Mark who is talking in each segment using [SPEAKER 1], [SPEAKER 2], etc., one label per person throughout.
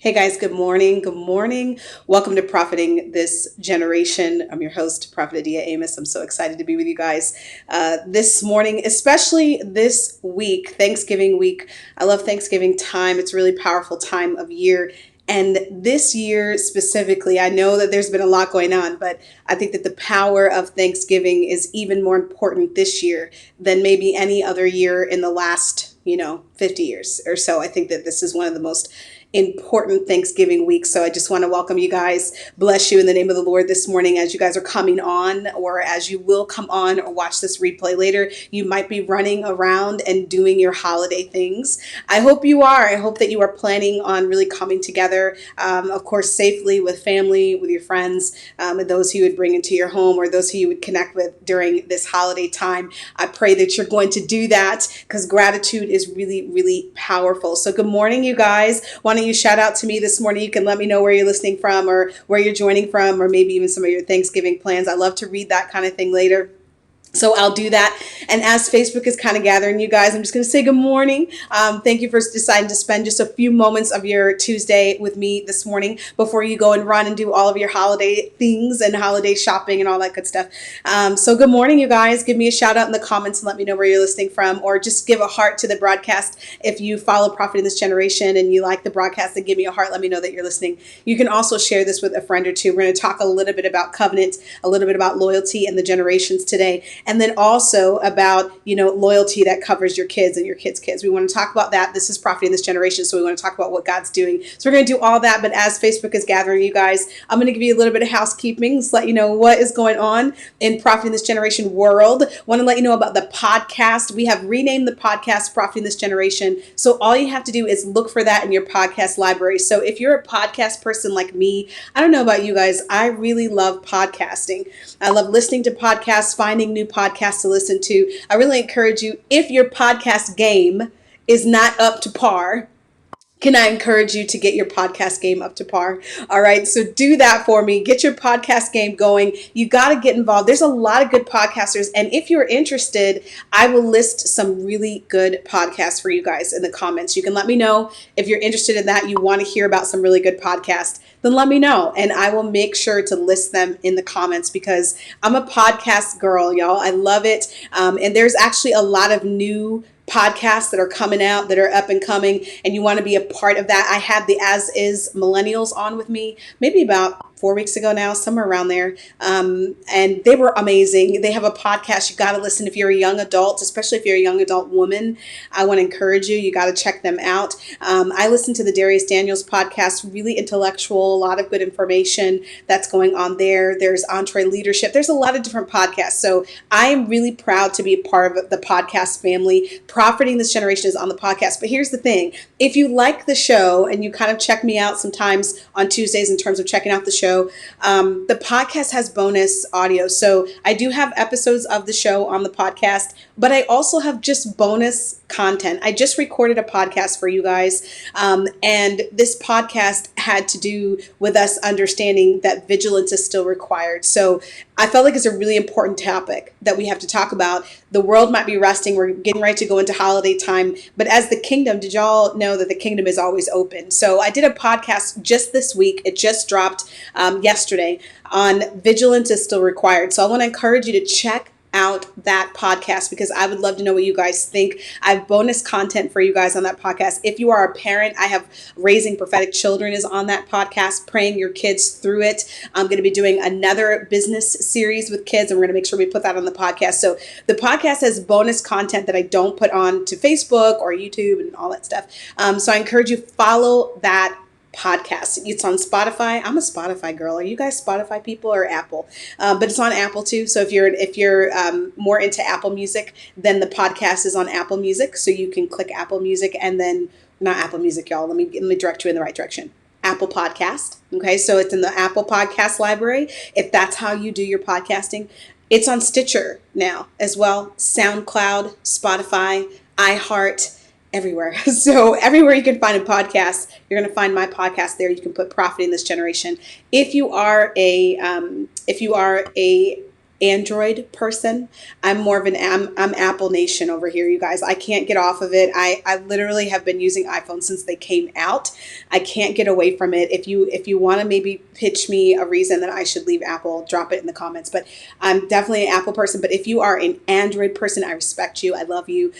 [SPEAKER 1] Hey guys, good morning. Good morning. Welcome to Profiting This Generation. I'm your host, Prophet Adia Amos. I'm so excited to be with you guys this morning, especially this week, Thanksgiving week. I love Thanksgiving time. It's a really powerful time of year. And this year specifically, I know that there's been a lot going on, but I think that the power of Thanksgiving is even more important this year than maybe any other year in the last, 50 years or so. I think that this is one of the most important Thanksgiving week. So I just want to welcome you guys, bless you in the name of the Lord this morning as you guys are coming on, or as you will come on or watch this replay later. You might be running around and doing your holiday things. I hope you are. I hope that you are planning on really coming together, of course, safely with family, with your friends, and those who you would bring into your home or those who you would connect with during this holiday time. I pray that you're going to do that because gratitude is really, really powerful. So good morning, you guys. Why don't you shout out to me this morning? You can let me know where you're listening from or where you're joining from, or maybe even some of your Thanksgiving plans. I love to read that kind of thing later. So I'll do that. And as Facebook is kind of gathering you guys, I'm just going to say good morning. Thank you for deciding to spend just a few moments of your Tuesday with me this morning before you go and run and do all of your holiday things and holiday shopping and all that good stuff. So good morning, you guys. Give me a shout out in the comments and let me know where you're listening from, or just give a heart to the broadcast. If you follow Prophet in This Generation and you like the broadcast, then give me a heart. Let me know that you're listening. You can also share this with a friend or two. We're going to talk a little bit about covenant, a little bit about loyalty and the generations today. And then also about, loyalty that covers your kids and your kids' kids. We want to talk about that. This is Prophet in This Generation, so we want to talk about what God's doing. So we're going to do all that. But as Facebook is gathering you guys, I'm going to give you a little bit of housekeeping. Let's let you know what is going on in Prophet in This Generation world. Want to let you know about the podcast. We have renamed the podcast Prophet in This Generation. So all you have to do is look for that in your podcast library. So if you're a podcast person like me, I don't know about you guys, I really love podcasting. I love listening to podcasts, finding new podcasts to listen to. I really encourage you, if your podcast game is not up to par, can I encourage you to get your podcast game up to par? All right, so do that for me. Get your podcast game going. You got to get involved. There's a lot of good podcasters, and if you're interested, I will list some really good podcasts for you guys in the comments. You can let me know if you're interested in that. You want to hear about some really good podcasts, then let me know, and I will make sure to list them in the comments because I'm a podcast girl, y'all. I love it, and there's actually a lot of new podcasts that are coming out that are up and coming, and you want to be a part of that. I had the As Is Millennials on with me maybe about 4 weeks ago now, somewhere around there. And they were amazing. They have a podcast. You got to listen if you're a young adult, especially if you're a young adult woman. I want to encourage you. You got to check them out. I listened to the Darius Daniels podcast, really intellectual, a lot of good information that's going on there. There's Entree Leadership. There's a lot of different podcasts. So I am really proud to be a part of the podcast family. Profiting This Generation is on the podcast. But here's the thing. If you like the show and you kind of check me out sometimes on Tuesdays in terms of checking out the show, the podcast has bonus audio. So I do have episodes of the show on the podcast, but I also have just bonus content. I just recorded a podcast for you guys. And this podcast had to do with us understanding that vigilance is still required. So I felt like it's a really important topic that we have to talk about. The world might be resting. We're getting ready to go into holiday time. But as the kingdom, did y'all know that the kingdom is always open? So I did a podcast just this week. It just dropped yesterday on vigilance is still required. So I want to encourage you to check out that podcast because I would love to know what you guys think. I have bonus content for you guys on that podcast. If you are a parent, I have Raising Prophetic Children is on that podcast, praying your kids through it. I'm going to be doing another business series with kids, and we're going to make sure we put that on the podcast. So the podcast has bonus content that I don't put on to Facebook or YouTube and all that stuff. So I encourage you follow that podcast. It's on Spotify. I'm a Spotify girl. Are you guys Spotify people or Apple? But it's on Apple too. So if you're more into Apple Music, then the podcast is on Apple Music. So you can click Apple Music and then not Apple Music, y'all. Let me direct you in the right direction. Apple Podcast. Okay, so it's in the Apple Podcast library. If that's how you do your podcasting, it's on Stitcher now as well. SoundCloud, Spotify, iHeart. Everywhere. So everywhere you can find a podcast, you're going to find my podcast there. You can put Profiting This Generation. If you are a Android person. I'm more of I'm Apple Nation over here, you guys. I can't get off of it. I literally have been using iPhone since they came out. I can't get away from it. If you want to maybe pitch me a reason that I should leave Apple, drop it in the comments. But I'm definitely an Apple person. But if you are an Android person, I respect you. I love you.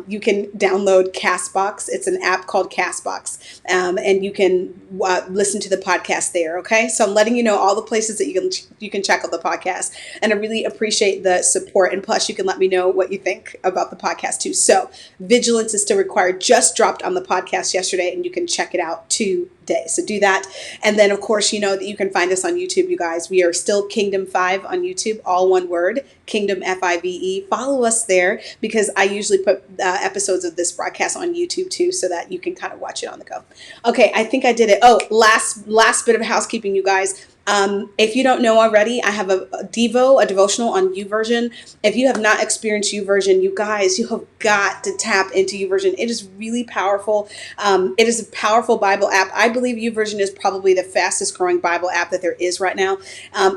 [SPEAKER 1] You can download Castbox. It's an app called Castbox, and you can listen to the podcast there. Okay, so I'm letting you know all the places that you can check out the podcast, and I really appreciate the support. And plus, you can let me know what you think about the podcast too. So, Vigilance is Still Required just dropped on the podcast yesterday, and you can check it out today. So do that. And then, of course, you know that you can find us on YouTube, you guys. We are still Kingdom 5 on YouTube, all one word, Kingdom FIVE. Follow us there because I usually put episodes of this broadcast on YouTube too, so that you can kind of watch it on the go. Okay, I think I did it. Oh, last bit of housekeeping, you guys. If you don't know already, I have a devotional on YouVersion. If you have not experienced YouVersion, you guys, you have got to tap into YouVersion. It is really powerful. It is a powerful Bible app. I believe YouVersion is probably the fastest growing Bible app that there is right now.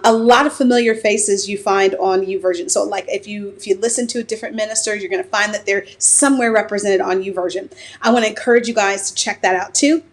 [SPEAKER 1] A lot of familiar faces you find on YouVersion. So like if you listen to a different minister, you're going to find that they're somewhere represented on YouVersion. I want to encourage you guys to check that out too.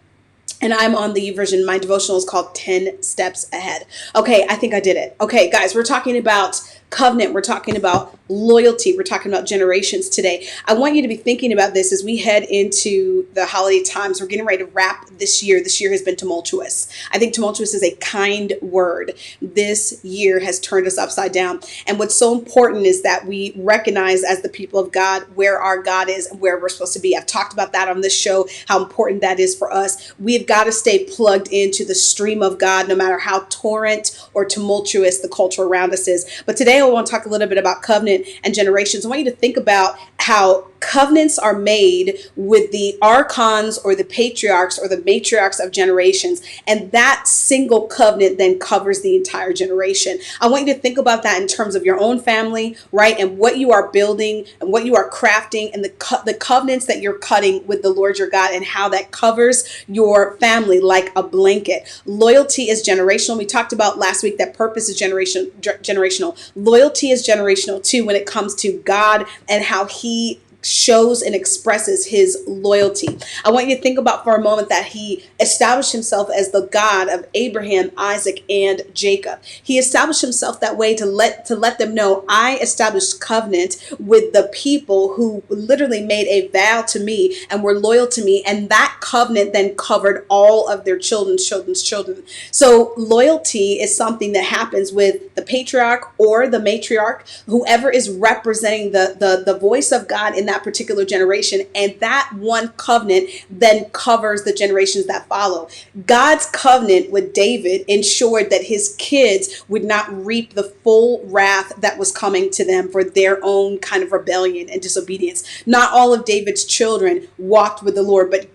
[SPEAKER 1] And I'm on the YouVersion. My devotional is called 10 Steps Ahead. Okay, I think I did it. Okay, guys, we're talking about covenant. We're talking about loyalty. We're talking about generations today. I want you to be thinking about this as we head into the holiday times. We're getting ready to wrap this year. This year has been tumultuous. I think tumultuous is a kind word. This year has turned us upside down. And what's so important is that we recognize as the people of God where our God is and where we're supposed to be. I've talked about that on this show, how important that is for us. We've got to stay plugged into the stream of God, no matter how torrent or tumultuous the culture around us is. But today I want to talk a little bit about covenant and generations. I want you to think about how covenants are made with the archons or the patriarchs or the matriarchs of generations. And that single covenant then covers the entire generation. I want you to think about that in terms of your own family, right? And what you are building and what you are crafting and the covenants that you're cutting with the Lord your God and how that covers your family like a blanket. Loyalty is generational. We talked about last week that purpose is generational. Loyalty is generational too when it comes to God and how He shows and expresses his loyalty. I want you to think about for a moment that he established himself as the God of Abraham, Isaac, and Jacob. He established himself that way to let them know, I established covenant with the people who literally made a vow to me and were loyal to me. And that covenant then covered all of their children's children. So loyalty is something that happens with the patriarch or the matriarch, whoever is representing the voice of God in that particular generation, and that one covenant then covers the generations that follow. God's covenant with David ensured that his kids would not reap the full wrath that was coming to them for their own kind of rebellion and disobedience. Not all of David's children walked with the Lord, but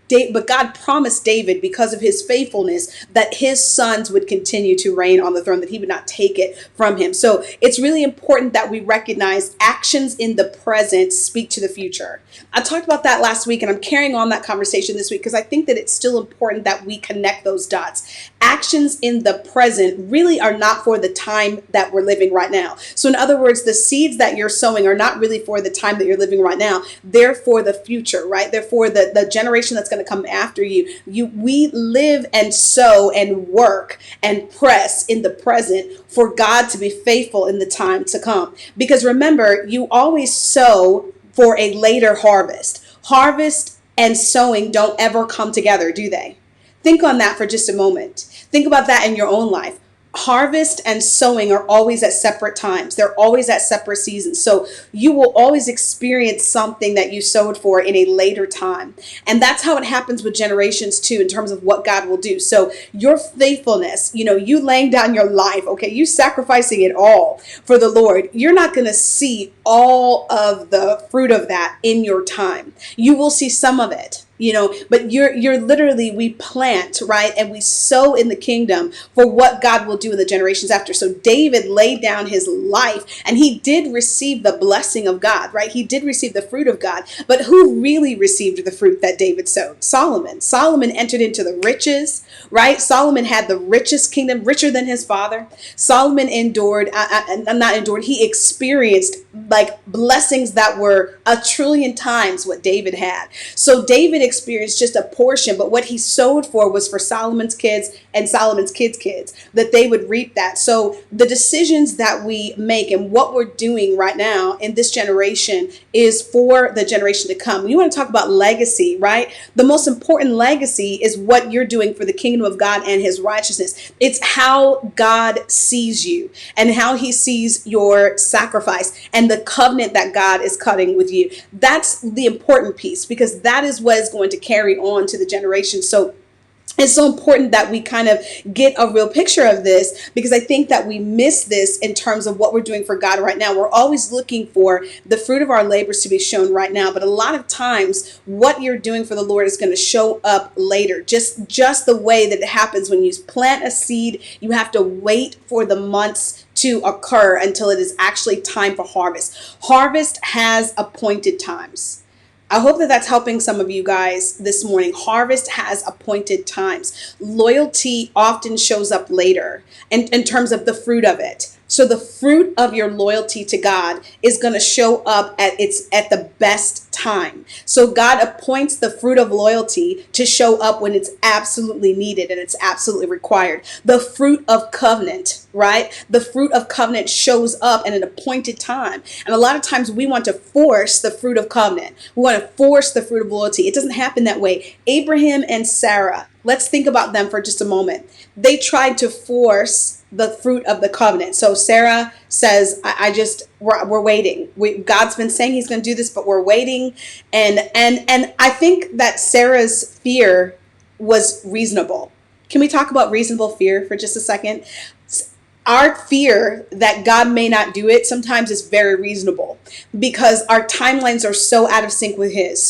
[SPEAKER 1] God promised David, because of his faithfulness, that his sons would continue to reign on the throne, that he would not take it from him. So it's really important that we recognize actions in the present speak to the future. I talked about that last week, and I'm carrying on that conversation this week because I think that it's still important that we connect those dots. Actions in the present really are not for the time that we're living right now. So in other words, the seeds that you're sowing are not really for the time that you're living right now. They're for the future, right? They're for the generation that's going to come after you. We live and sow and work and press in the present for God to be faithful in the time to come. Because remember, you always sow for a later harvest. Harvest and sowing don't ever come together, do they? Think on that for just a moment. Think about that in your own life. Harvest and sowing are always at separate times. They're always at separate seasons. So you will always experience something that you sowed for in a later time. And that's how it happens with generations too, in terms of what God will do. So your faithfulness, you laying down your life, okay, you sacrificing it all for the Lord, you're not going to see all of the fruit of that in your time. You will see some of it. but you're literally, we plant, right? And we sow in the kingdom for what God will do in the generations after. So David laid down his life, and he did receive the blessing of God, right? He did receive the fruit of God. But who really received the fruit that David sowed? Solomon entered into the riches, right? Solomon had the richest kingdom, richer than his father. Solomon he experienced like blessings that were a trillion times what David had. So David experienced just a portion, but what he sowed for was for Solomon's kids and Solomon's kids, that they would reap that. So the decisions that we make and what we're doing right now in this generation is for the generation to come. You want to talk about legacy, right? The most important legacy is what you're doing for the kingdom of God and his righteousness. It's how God sees you and how he sees your sacrifice and the covenant that God is cutting with you. That's the important piece, because that is what is going to carry on to the generation. So it's so important that we kind of get a real picture of this, because I think that we miss this in terms of what we're doing for God right now. We're always looking for the fruit of our labors to be shown right now. But a lot of times what you're doing for the Lord is going to show up later. Just the way that it happens when you plant a seed, you have to wait for the months to occur until it is actually time for harvest. Harvest has appointed times. I hope that that's helping some of you guys this morning. Harvest has appointed times. Loyalty often shows up later in terms of the fruit of it. So the fruit of your loyalty to God is going to show up at the best time. So God appoints the fruit of loyalty to show up when it's absolutely needed and it's absolutely required. The fruit of covenant, right? The fruit of covenant shows up at an appointed time. And a lot of times we want to force the fruit of covenant. We want to force the fruit of loyalty. It doesn't happen that way. Abraham and Sarah, let's think about them for just a moment. They tried to force the fruit of the covenant. So Sarah says, we're waiting. God's been saying he's going to do this, but we're waiting. And I think that Sarah's fear was reasonable. Can we talk about reasonable fear for just a second? Our fear that God may not do it sometimes is very reasonable, because our timelines are so out of sync with his.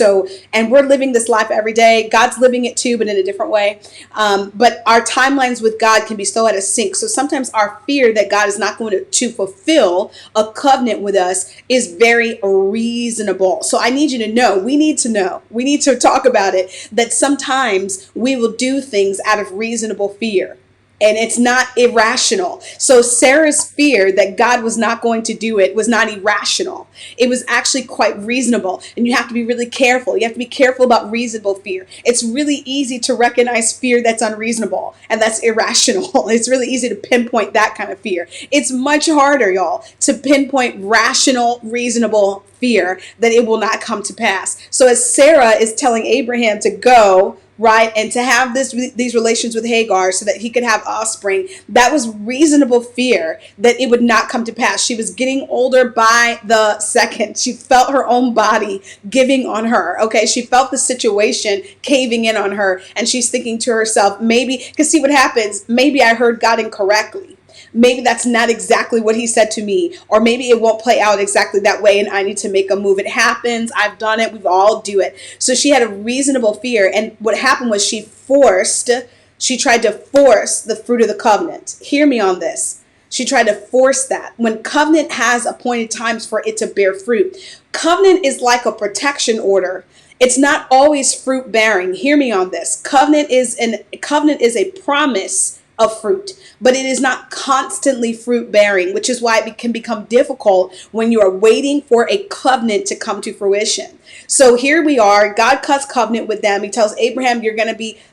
[SPEAKER 1] And we're living this life every day. God's living it too, but in a different way. But our timelines with God can be so out of sync. So sometimes our fear that God is not going to fulfill a covenant with us is very reasonable. So I need you to know, we need to talk about it, that sometimes we will do things out of reasonable fear. And it's not irrational. So Sarah's fear that God was not going to do it was not irrational. It was actually quite reasonable. And you have to be really careful. You have to be careful about reasonable fear. It's really easy to recognize fear that's unreasonable and that's irrational. It's really easy to pinpoint that kind of fear. It's much harder, y'all, to pinpoint rational, reasonable fear that it will not come to pass. So as Sarah is telling Abraham to go, right, and to have these relations with Hagar so that he could have offspring, that was reasonable fear that it would not come to pass. She was getting older by the second. She felt her own body giving on her. Okay, she felt the situation caving in on her, and she's thinking to herself, maybe, because see what happens, maybe I heard God incorrectly. Maybe that's not exactly what he said to me, or maybe it won't play out exactly that way and I need to make a move. It happens. I've done it. We all do it. So she had a reasonable fear. And what happened was she tried to force the fruit of the covenant. Hear me on this. She tried to force that. When covenant has appointed times for it to bear fruit, covenant is like a protection order. It's not always fruit bearing. Hear me on this. Covenant is a promise of fruit, but it is not constantly fruit bearing, which is why it can become difficult when you are waiting for a covenant to come to fruition. So here we are, God cuts covenant with them. He tells Abraham,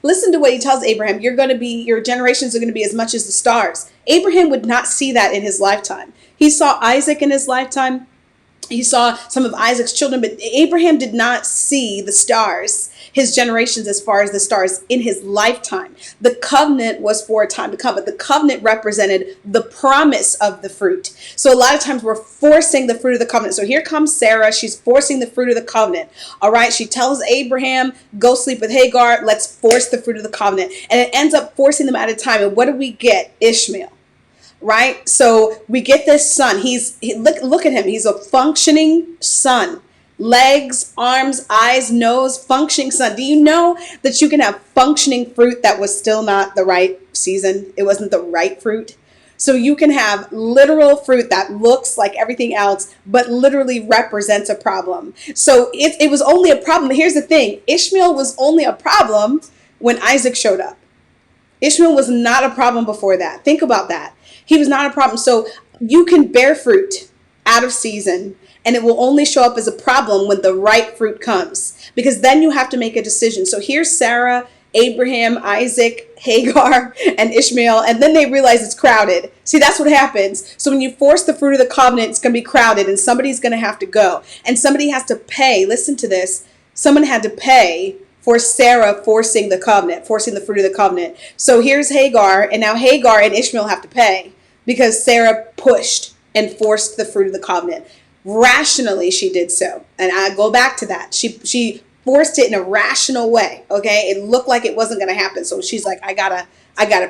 [SPEAKER 1] listen to what he tells Abraham, your generations are going to be as much as the stars. Abraham would not see that in his lifetime. He saw Isaac in his lifetime. He saw some of Isaac's children, but Abraham did not see the stars, his generations as far as the stars in his lifetime. The covenant was for a time to come, but the covenant represented the promise of the fruit. So a lot of times we're forcing the fruit of the covenant. So here comes Sarah. She's forcing the fruit of the covenant. All right. She tells Abraham, go sleep with Hagar. Let's force the fruit of the covenant. And it ends up forcing them at a time. And what do we get? Ishmael. Right? So we get this son. Look at him. He's a functioning son. legs, arms, eyes, nose, functioning sun. Do you know that you can have functioning fruit that was still not the right season? It wasn't the right fruit. So you can have literal fruit that looks like everything else, but literally represents a problem. So it was only a problem. Here's the thing. Ishmael was only a problem when Isaac showed up. Ishmael was not a problem before that. Think about that. He was not a problem. So you can bear fruit out of season, and it will only show up as a problem when the right fruit comes, because then you have to make a decision. So here's Sarah, Abraham, Isaac, Hagar, and Ishmael, and then they realize it's crowded. See, that's what happens. So when you force the fruit of the covenant, it's going to be crowded, and somebody's going to have to go, and somebody has to pay. Listen to this. Someone had to pay for Sarah forcing the covenant, forcing the fruit of the covenant. So here's Hagar, and now Hagar and Ishmael have to pay because Sarah pushed and forced the fruit of the covenant. Rationally, she did so. And I go back to that. She forced it in a rational way. Okay. It looked like it wasn't going to happen. So she's like, I gotta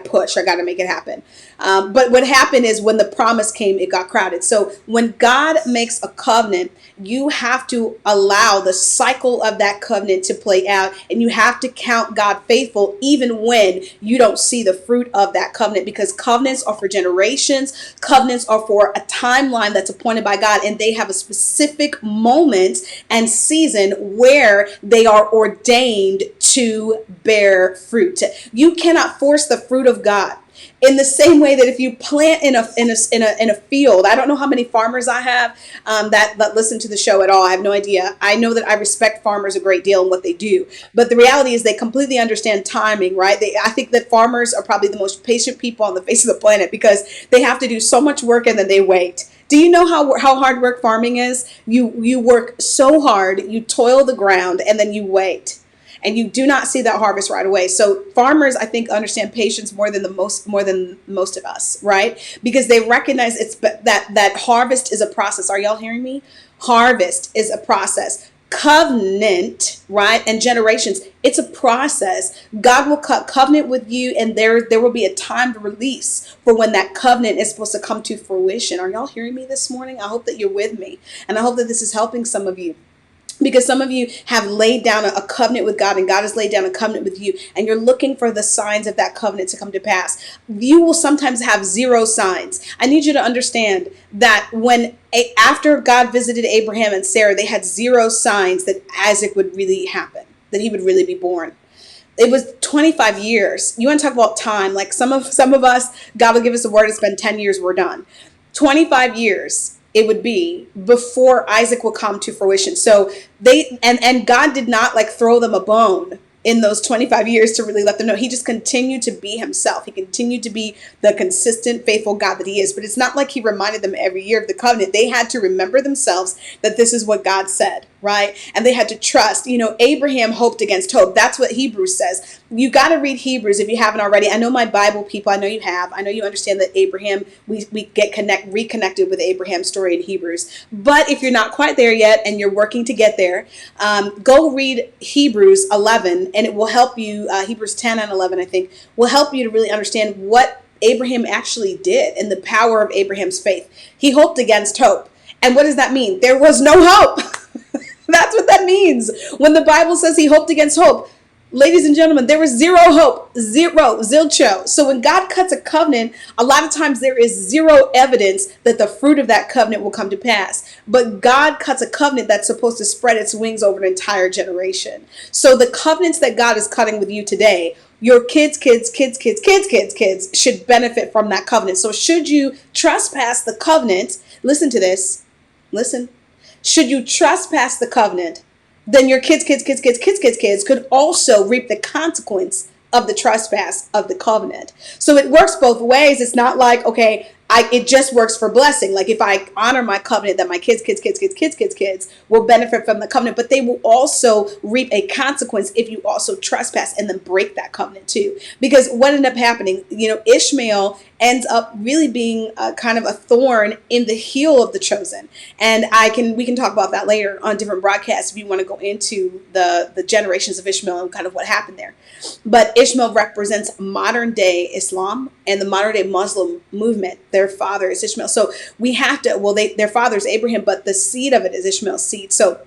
[SPEAKER 1] push. I gotta make it happen. But what happened is when the promise came, it got crowded. So when God makes a covenant, you have to allow the cycle of that covenant to play out, and you have to count God faithful even when you don't see the fruit of that covenant, because covenants are for generations. Covenants are for a timeline that's appointed by God, and they have a specific moment and season where they are ordained to bear fruit. You cannot force the fruit of God. In the same way that if you plant in a field, I don't know how many farmers I have that listen to the show at all. I have no idea. I know that I respect farmers a great deal and what they do, but the reality is they completely understand timing, right? I think that farmers are probably the most patient people on the face of the planet because they have to do so much work and then they wait. Do you know how hard work farming is? You work so hard, you toil the ground, and then you wait. And you do not see that harvest right away. So farmers, I think, understand patience more than most of us, right? Because they recognize that harvest is a process. Are y'all hearing me? Harvest is a process. Covenant, right, and generations, it's a process. God will cut covenant with you, and there will be a time to release for when that covenant is supposed to come to fruition. Are y'all hearing me this morning? I hope that you're with me, and I hope that this is helping some of you. Because some of you have laid down a covenant with God, and God has laid down a covenant with you, and you're looking for the signs of that covenant to come to pass. You will sometimes have zero signs. I need you to understand that after God visited Abraham and Sarah, they had zero signs that Isaac would really happen, that he would really be born. It was 25 years. You want to talk about time? Like some of us, God will give us a word. It's been 10 years. We're done. 25 years. It would be before Isaac will come to fruition. So and God did not like throw them a bone in those 25 years to really let them know. He just continued to be himself. He continued to be the consistent, faithful God that he is. But it's not like he reminded them every year of the covenant. They had to remember themselves that this is what God said, right? And they had to trust. Abraham hoped against hope. That's what Hebrews says. You got to read Hebrews if you haven't already. I know my Bible people, I know you have. I know you understand that Abraham, we get reconnected with Abraham's story in Hebrews. But if you're not quite there yet and you're working to get there, go read Hebrews 11, and it will help you. Hebrews 10 and 11, I think, will help you to really understand what Abraham actually did and the power of Abraham's faith. He hoped against hope. And what does that mean? There was no hope. That's what that means. When the Bible says he hoped against hope, ladies and gentlemen, there was zero hope, zilcho. So when God cuts a covenant, a lot of times there is zero evidence that the fruit of that covenant will come to pass. But God cuts a covenant that's supposed to spread its wings over an entire generation. So the covenants that God is cutting with you today, your kids should benefit from that covenant. So should you trespass the covenant, listen to this, listen. Should you trespass the covenant, then your kids could also reap the consequence of the trespass of the covenant. So it works both ways. It's not like, okay, it just works for blessing. Like if I honor my covenant, that my kids will benefit from the covenant, but they will also reap a consequence if you also trespass and then break that covenant too. Because what ended up happening, Ishmael ends up really being kind of a thorn in the heel of the chosen. And we can talk about that later on different broadcasts if you want to go into the generations of Ishmael and kind of what happened there. But Ishmael represents modern day Islam and the modern day Muslim movement. Their father is Ishmael. So we have to, their father is Abraham, but the seed of it is Ishmael's seed. So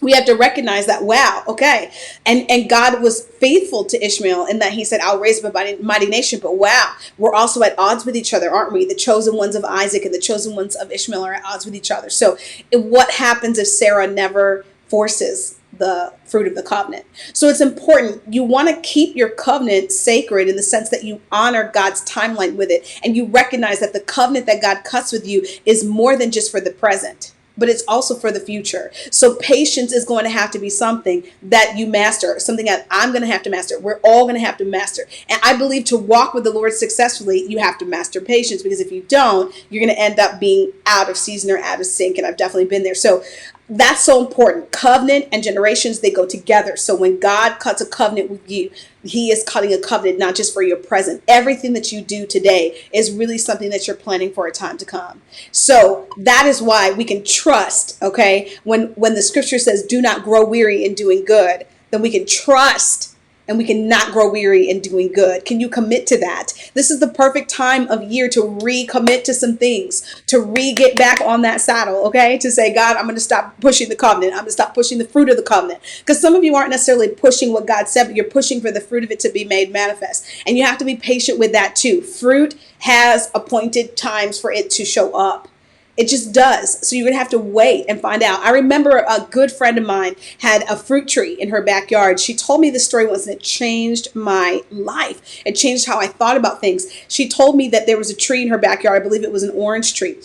[SPEAKER 1] We have to recognize that, wow, okay. And God was faithful to Ishmael in that he said, I'll raise up a mighty nation. But wow, we're also at odds with each other, aren't we? The chosen ones of Isaac and the chosen ones of Ishmael are at odds with each other. So what happens if Sarah never forces the fruit of the covenant? So it's important. You want to keep your covenant sacred in the sense that you honor God's timeline with it. And you recognize that the covenant that God cuts with you is more than just for the present, but it's also for the future. So patience is going to have to be something that you master, something that I'm going to have to master. We're all going to have to master. And I believe to walk with the Lord successfully, you have to master patience, because if you don't, you're going to end up being out of season or out of sync. And I've definitely been there. So that's so important. Covenant and generations, they go together. So when God cuts a covenant with you, he is cutting a covenant not just for your present. Everything that you do today is really something that you're planning for a time to come. So that is why we can trust, okay? When the scripture says, do not grow weary in doing good, then we can trust and we can not grow weary in doing good. Can you commit to that? This is the perfect time of year to recommit to some things, to get back on that saddle, okay? To say, God, I'm going to stop pushing the covenant. I'm going to stop pushing the fruit of the covenant. Because some of you aren't necessarily pushing what God said, but you're pushing for the fruit of it to be made manifest. And you have to be patient with that too. Fruit has appointed times for it to show up. It just does. So you're going to have to wait and find out. I remember a good friend of mine had a fruit tree in her backyard. She told me this story once and it changed my life. It changed how I thought about things. She told me that there was a tree in her backyard. I believe it was an orange tree.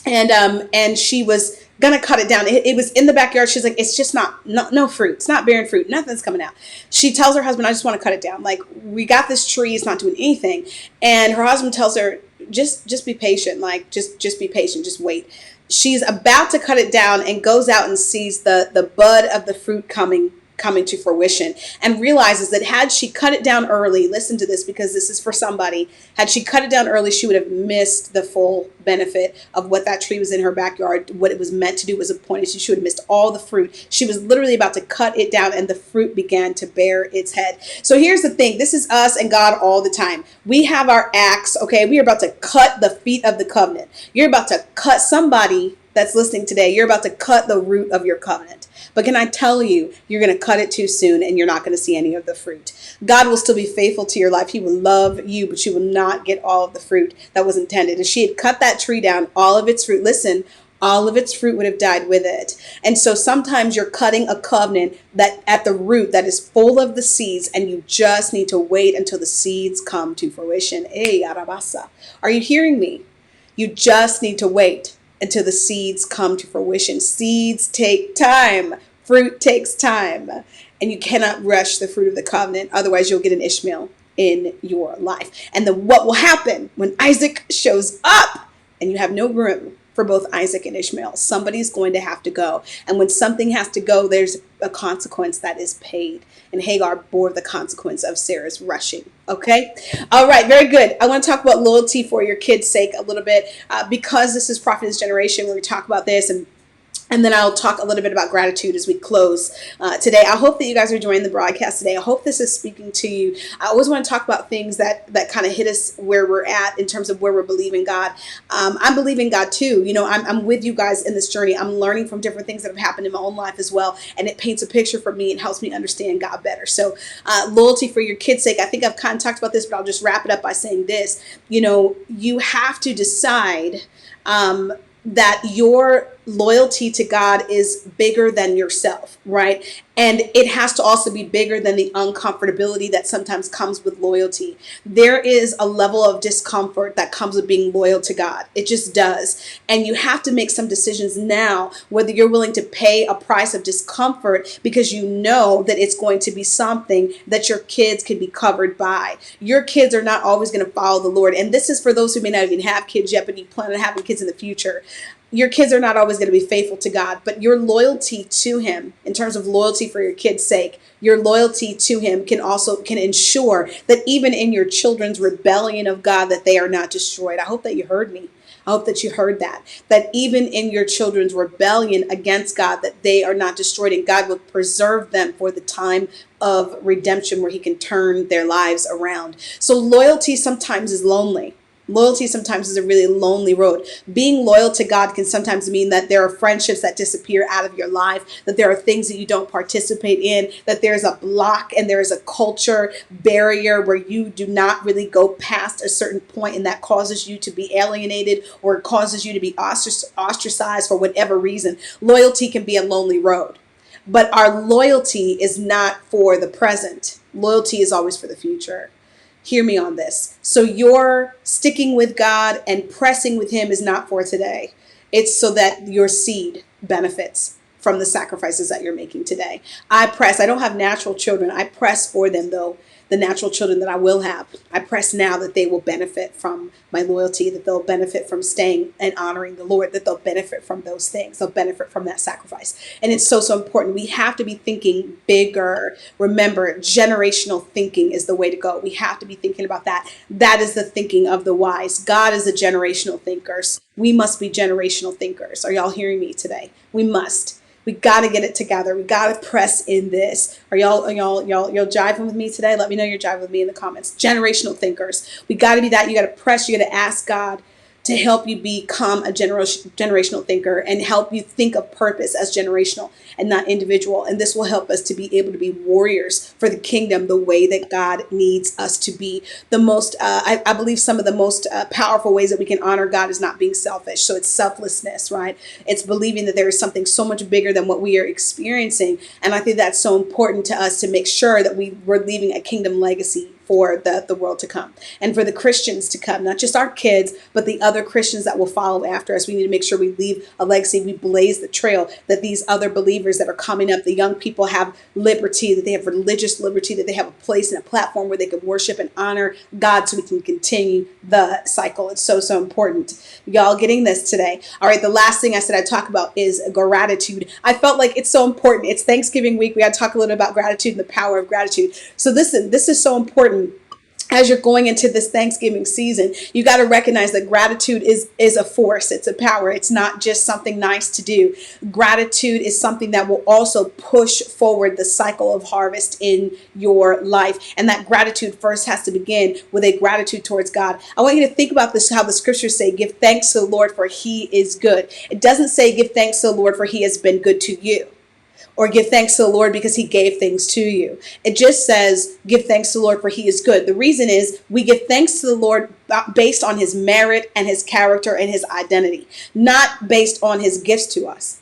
[SPEAKER 1] And she was going to cut it down. It was in the backyard. She's like, it's just no fruit. It's not bearing fruit. Nothing's coming out. She tells her husband, I just want to cut it down. Like, we got this tree. It's not doing anything. And her husband tells her, just be patient. Like, just be patient. Just wait. She's about to cut it down and goes out and sees the bud of the fruit coming to fruition, and realizes that had she cut it down early, listen to this because this is for somebody, had she cut it down early, she would have missed the full benefit of what that tree was in her backyard, what it was meant to do, was appointed. She would have missed all the fruit. She was literally about to cut it down and the fruit began to bear its head. So here's the thing. This is us and God all the time. We have our axe, okay? We are about to cut the feet of the covenant. You're about to cut somebody that's listening today. You're about to cut the root of your covenant. But can I tell you, you're going to cut it too soon and you're not going to see any of the fruit. God will still be faithful to your life. He will love you, but you will not get all of the fruit that was intended. If she had cut that tree down, all of its fruit, listen, all of its fruit would have died with it. And so sometimes you're cutting a covenant that at the root that is full of the seeds, and you just need to wait until the seeds come to fruition. Hey, Arabasa. Are you hearing me? You just need to wait until the seeds come to fruition. Seeds take time. Fruit takes time. And you cannot rush the fruit of the covenant. Otherwise, you'll get an Ishmael in your life. And then what will happen when Isaac shows up and you have no room for both Isaac and Ishmael? Somebody's going to have to go. And when something has to go, there's a consequence that is paid. And Hagar bore the consequence of Sarah's rushing. Okay. All right. Very good. I want to talk about loyalty for your kids' sake a little bit because this is Prophetess Generation where we talk about this, and then I'll talk a little bit about gratitude as we close today. I hope that you guys are enjoying the broadcast today. I hope this is speaking to you. I always want to talk about things that kind of hit us where we're at in terms of where we're believing God. I'm believing God too. You know, I'm with you guys in this journey. I'm learning from different things that have happened in my own life as well. And it paints a picture for me and helps me understand God better. So loyalty for your kids' sake. I think I've kind of talked about this, but I'll just wrap it up by saying this. You know, you have to decide that your loyalty to God is bigger than yourself, right? And it has to also be bigger than the uncomfortability that sometimes comes with loyalty. There is a level of discomfort that comes with being loyal to God. It just does. And you have to make some decisions now, whether you're willing to pay a price of discomfort because you know that it's going to be something that your kids can be covered by. Your kids are not always going to follow the Lord. And this is for those who may not even have kids yet, but you plan on having kids in the future. Your kids are not always going to be faithful to God, but your loyalty to him, in terms of loyalty for your kids' sake, your loyalty to him can ensure that even in your children's rebellion of God, that they are not destroyed. I hope that you heard me. I hope that you heard that even in your children's rebellion against God, that they are not destroyed, and God will preserve them for the time of redemption where he can turn their lives around. So loyalty sometimes is lonely. Loyalty sometimes is a really lonely road. Being loyal to God can sometimes mean that there are friendships that disappear out of your life, that there are things that you don't participate in, that there's a block and there is a culture barrier where you do not really go past a certain point, and that causes you to be alienated or causes you to be ostracized for whatever reason. Loyalty can be a lonely road. But our loyalty is not for the present. Loyalty is always for the future. Hear me on this. So your sticking with God and pressing with him is not for today. It's so that your seed benefits from the sacrifices that you're making today. I don't have natural children. I press for them, though, the natural children that I will have. I press now that they will benefit from my loyalty, that they'll benefit from staying and honoring the Lord, that they'll benefit from those things. They'll benefit from that sacrifice. And it's so, so important. We have to be thinking bigger. Remember, generational thinking is the way to go. We have to be thinking about that. That is the thinking of the wise. God is a generational thinker. We must be generational thinkers. Are y'all hearing me today? We must. We got to get it together. We got to press in this. Are y'all jiving with me today? Let me know you're jiving with me in the comments. Generational thinkers. We got to be that. You got to press. You got to ask God to help you become a generational thinker and help you think of purpose as generational and not individual. And this will help us to be able to be warriors for the kingdom the way that God needs us to be. I believe some of the most powerful ways that we can honor God is not being selfish. So it's selflessness, right? It's believing that there is something so much bigger than what we are experiencing. And I think that's so important to us to make sure that we're leaving a kingdom legacy for the world to come and for the Christians to come, not just our kids, but the other Christians that will follow after us. We need to make sure we leave a legacy. We blaze the trail that these other believers that are coming up, the young people, have liberty, that they have religious liberty, that they have a place and a platform where they can worship and honor God so we can continue the cycle. It's so, so important. Y'all getting this today? All right, the last thing I said I'd talk about is gratitude. I felt like it's so important. It's Thanksgiving week. We got to talk a little bit about gratitude and the power of gratitude. So listen, this is so important. As you're going into this Thanksgiving season, you got to recognize that gratitude is a force. It's a power. It's not just something nice to do. Gratitude is something that will also push forward the cycle of harvest in your life. And that gratitude first has to begin with a gratitude towards God. I want you to think about this, how the scriptures say, give thanks to the Lord for he is good. It doesn't say give thanks to the Lord for he has been good to you, or give thanks to the Lord because he gave things to you. It just says, give thanks to the Lord for he is good. The reason is we give thanks to the Lord based on his merit and his character and his identity, not based on his gifts to us.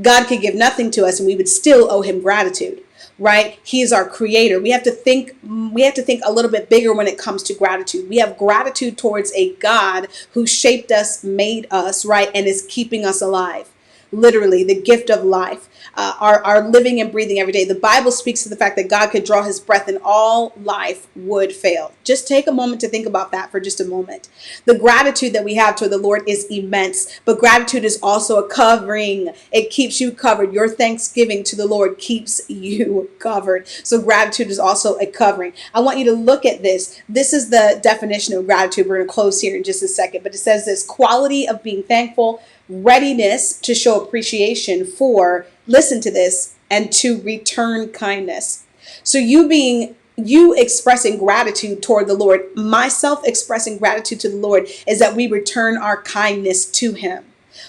[SPEAKER 1] God could give nothing to us and we would still owe him gratitude, right? He is our creator. We have to think a little bit bigger when it comes to gratitude. We have gratitude towards a God who shaped us, made us, right? And is keeping us alive. Literally, the gift of life, our living and breathing every day. The Bible speaks to the fact that God could draw his breath and all life would fail. Just take a moment to think about that for just a moment. The gratitude that we have toward the Lord is immense, but gratitude is also a covering. It keeps you covered. Your thanksgiving to the Lord keeps you covered. So gratitude is also a covering. I want you to look at this. This is the definition of gratitude. We're going to close here in just a second, but it says this: quality of being thankful, readiness to show appreciation for, listen to this, and to return kindness. So you expressing gratitude toward the Lord, myself expressing gratitude to the Lord, is that we return our kindness to him.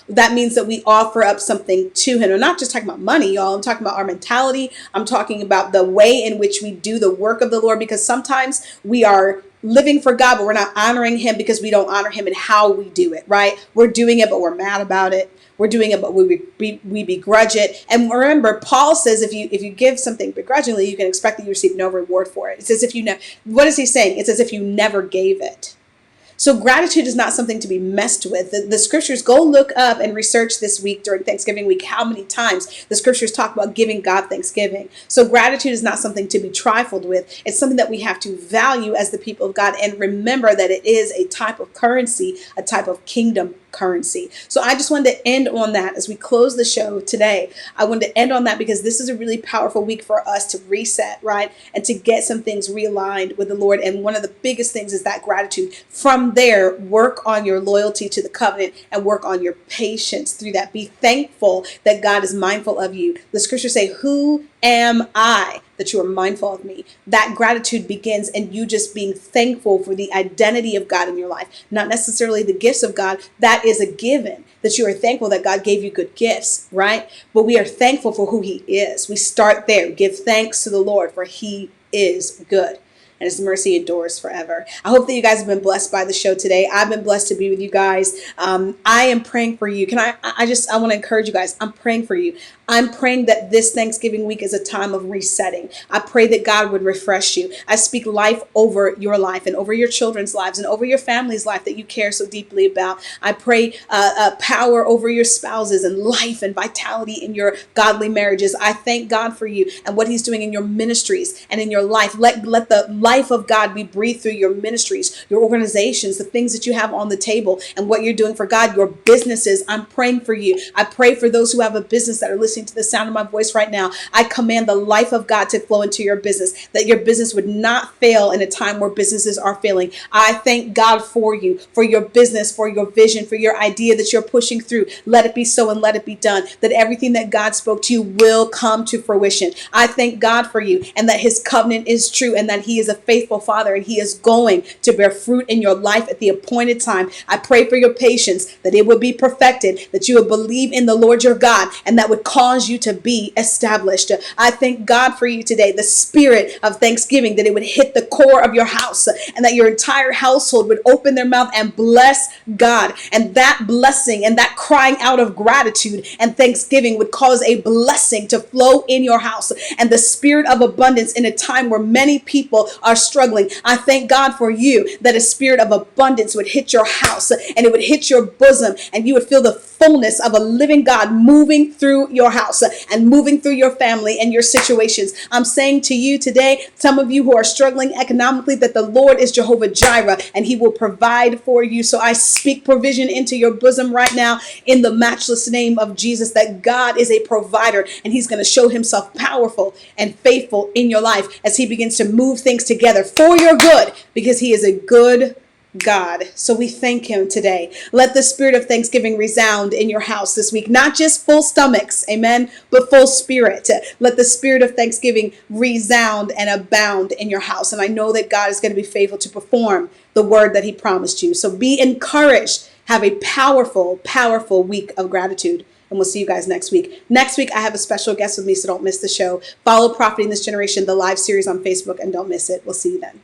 [SPEAKER 1] That means that we offer up something to him. I'm not just talking about money, y'all. I'm talking about our mentality. I'm talking about the way in which we do the work of the Lord, because sometimes we are living for God, but we're not honoring him because we don't honor him in how we do it, right? We're doing it, but we're mad about it. We're doing it, but we begrudge it. And remember, Paul says if you give something begrudgingly, you can expect that you receive no reward for it. It's as if what is he saying? It's as if you never gave it. So gratitude is not something to be messed with. The scriptures, go look up and research this week during Thanksgiving week how many times the scriptures talk about giving God thanksgiving. So gratitude is not something to be trifled with. It's something that we have to value as the people of God, and remember that it is a type of currency, a type of kingdom currency. So I just wanted to end on that as we close the show today. I wanted to end on that because this is a really powerful week for us to reset, right? And to get some things realigned with the Lord. And one of the biggest things is that gratitude. From there, work on your loyalty to the covenant and work on your patience through that. Be thankful that God is mindful of you. The scriptures say, who am I that you are mindful of me. That gratitude begins in you just being thankful for the identity of God in your life, not necessarily the gifts of God. That is a given, that you are thankful that God gave you good gifts, right? But we are thankful for who he is. We start there. Give thanks to the Lord, for he is good, and his mercy endures forever. I hope that you guys have been blessed by the show today. I've been blessed to be with you guys. I am praying for you. I want to encourage you guys. I'm praying for you. I'm praying that this Thanksgiving week is a time of resetting. I pray that God would refresh you. I speak life over your life and over your children's lives and over your family's life that you care so deeply about. I pray power over your spouses and life and vitality in your godly marriages. I thank God for you and what he's doing in your ministries and in your life. Let the life of God be breathed through your ministries, your organizations, the things that you have on the table and what you're doing for God, your businesses. I'm praying for you. I pray for those who have a business that are listening to the sound of my voice right now. I command the life of God to flow into your business, that your business would not fail in a time where businesses are failing. I thank God for you, for your business, for your vision, for your idea that you're pushing through. Let it be so and let it be done, that everything that God spoke to you will come to fruition. I thank God for you and that his covenant is true and that he is a faithful father and he is going to bear fruit in your life at the appointed time. I pray for your patience, that it would be perfected, that you would believe in the Lord your God, and that would cause you to be established. I thank God for you today, the spirit of thanksgiving, that it would hit the core of your house and that your entire household would open their mouth and bless God. And that blessing and that crying out of gratitude and thanksgiving would cause a blessing to flow in your house and the spirit of abundance in a time where many people are struggling. I thank God for you, that a spirit of abundance would hit your house and it would hit your bosom and you would feel the fullness of a living God moving through your house and moving through your family and your situations. I'm saying to you today, some of you who are struggling economically, that the Lord is Jehovah Jireh and he will provide for you. So I speak provision into your bosom right now in the matchless name of Jesus, that God is a provider and he's going to show himself powerful and faithful in your life as he begins to move things together for your good, because he is a good God. So we thank him today. Let the spirit of thanksgiving resound in your house this week, not just full stomachs, amen, but full spirit. Let the spirit of thanksgiving resound and abound in your house. And I know that God is going to be faithful to perform the word that he promised you. So be encouraged. Have a powerful, powerful week of gratitude. And we'll see you guys next week. Next week, I have a special guest with me, so don't miss the show. Follow Profiting This Generation, the live series on Facebook, and don't miss it. We'll see you then.